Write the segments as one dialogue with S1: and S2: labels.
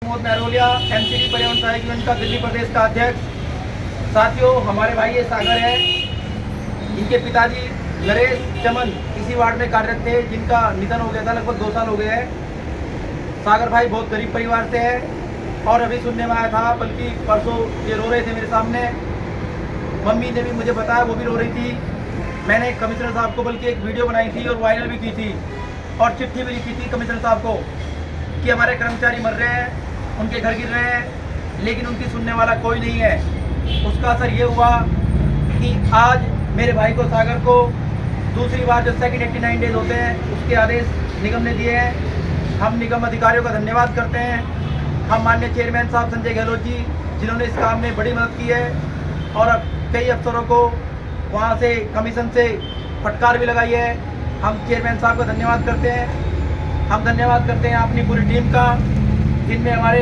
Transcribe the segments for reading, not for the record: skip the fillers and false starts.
S1: Pramod Mahrolia, MCD पर्यावरण सहायक union का दिल्ली प्रदेश का अध्यक्ष। साथियों, हमारे भाई ये सागर है, इनके पिताजी नरेश चमन इसी वार्ड में कार्यरत थे, जिनका निधन हो गया था, लगभग 2 साल हो गए हैं। सागर भाई बहुत गरीब परिवार से है और अभी सुनने में आया था, बल्कि परसों ये रो रहे थे मेरे सामने, मम्मी ने भी मुझे बताया, वो भी रो रही थी। मैंने कमिश्नर साहब को बल्कि एक वीडियो बनाई थी और वायरल भी की थी और चिट्ठी भी लिखी थी कमिश्नर साहब को कि हमारे कर्मचारी मर रहे हैं, उनके घर गिर रहे हैं, लेकिन उनकी सुनने वाला कोई नहीं है। उसका असर ये हुआ कि आज मेरे भाई को, सागर को, दूसरी बार जो सेकंड 89 डेज होते हैं उसके आदेश निगम ने दिए हैं। हम निगम अधिकारियों का धन्यवाद करते हैं। हम माननीय चेयरमैन साहब संजय गहलोत जी, जिन्होंने इस काम में बड़ी मदद की है और अब कई अफसरों को वहाँ से कमीशन से फटकार भी लगाई है। हम चेयरमैन साहब का धन्यवाद करते हैं। हम धन्यवाद करते हैं अपनी पूरी टीम का, जिनमें हमारे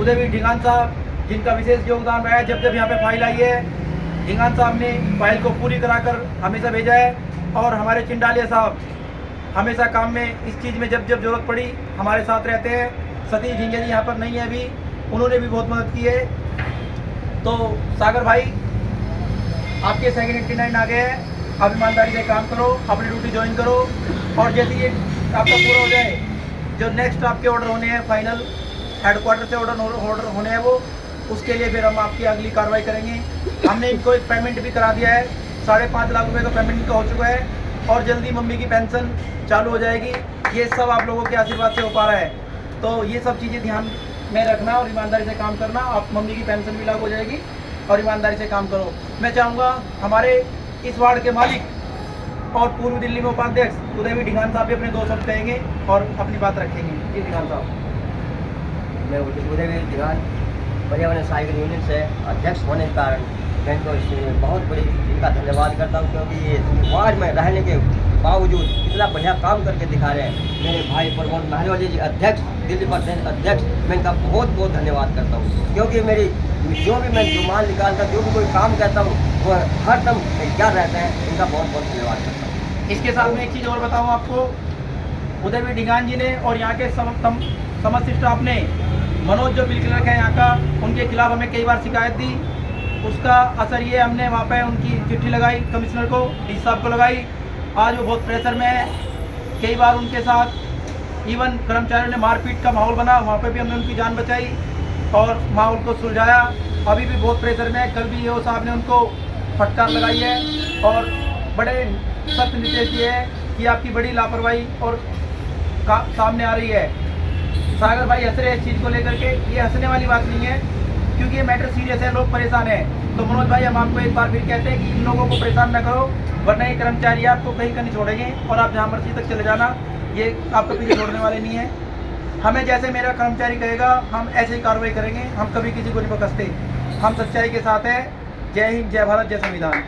S1: उदयवीर ढिंगान साहब, जिनका विशेष योगदान रहा है। जब जब यहाँ पे फाइल आई है, ढिंगान साहब ने फाइल को पूरी कराकर हमेशा भेजा है और हमारे चिंडालिया साहब हमेशा काम में इस चीज़ में जब जब जरूरत पड़ी हमारे साथ रहते हैं। सतीश झिंगे जी यहाँ पर नहीं है अभी, उन्होंने भी बहुत मदद की है। तो सागर भाई, आपके सेकंड 89 आ गए हैं, आप ईमानदारी से काम करो, अपनी ड्यूटी ज्वाइन करो और जैसे ये आपका पूरा हो जाए, जो नेक्स्ट आपके ऑर्डर होने हैं, फाइनल हेडक्वार्टर से ऑर्डर होने हैं, वो उसके लिए फिर हम आपकी अगली कार्रवाई करेंगे। हमने इनको एक पेमेंट भी करा दिया है, 5.5 लाख रुपये का पेमेंट इनका हो चुका है और जल्दी मम्मी की पेंशन चालू हो जाएगी। ये सब आप लोगों के आशीर्वाद से हो पा रहा है। तो ये सब चीज़ें ध्यान में रखना और ईमानदारी से काम करना। आप मम्मी की पेंशन भी लागू हो जाएगी और ईमानदारी से काम करो। मैं चाहूँगा हमारे इस वार्ड के मालिक और पूर्व दिल्ली में उपाध्यक्ष उदयवीर ढिंगान साहब भी अपने 2 शब्द कहेंगे और अपनी बात रखेंगे। जी ढिंगान साहब।
S2: मैं उदयवीर ढिंगान पर्यावरण सहायक यूनियन से अध्यक्ष होने के कारण मैं इनको इसमें बहुत बड़ी इनका धन्यवाद करता हूँ, क्योंकि ये वार्ड में रहने के बावजूद इतना बढ़िया काम करके दिखा रहे हैं। मेरे भाई प्रमोद महरोलिया जी अध्यक्ष, दिल्ली प्रदेश अध्यक्ष, मैं इनका बहुत बहुत धन्यवाद करता हूँ, क्योंकि मेरी जो भी मैं जो माल निकालता, जो भी कोई काम करता हूँ, वो हर दम तैयार रहते हैं। इनका बहुत बहुत धन्यवाद करता हूँ।
S1: इसके साथ में एक चीज़ और बताऊँ आपको, उदयवीर ढिंगान जी ने और यहाँ के समस्त स्टाफ ने, मनोज जो बिल क्लर्क है यहाँ का, उनके खिलाफ हमें कई बार शिकायत दी। उसका असर ये, हमने वहाँ पे उनकी चिट्ठी लगाई, कमिश्नर को, डी साहब को लगाई। आज वो बहुत प्रेशर में है। कई बार उनके साथ इवन कर्मचारियों ने मारपीट का माहौल बना, वहाँ पे भी हमने उनकी जान बचाई और माहौल को सुलझाया। अभी भी बहुत प्रेशर में है। कल भी ईओ साहब ने उनको फटकार लगाई है और बड़े सख्त निर्देश दिए हैं कि आपकी बड़ी लापरवाही और सामने आ रही है। सागर भाई हंस रहे हैं इस चीज़ को लेकर के, ये हंसने वाली बात नहीं है, क्योंकि ये मैटर सीरियस है, लोग परेशान हैं। तो मनोज भाई, हम आपको एक बार फिर कहते हैं कि इन लोगों को परेशान न करो, वरना ये कर्मचारी आपको कहीं का नहीं छोड़ेंगे और आप जहाँ मर्जी तक चले जाना, ये आपको पीछे छोड़ने वाले नहीं है। हमें जैसे मेरा कर्मचारी कहेगा, हम ऐसे ही कार्रवाई करेंगे। हम कभी किसी को नहीं बकसते, हम सच्चाई के साथ हैं। जय हिंद, जय भारत, जय संविधान।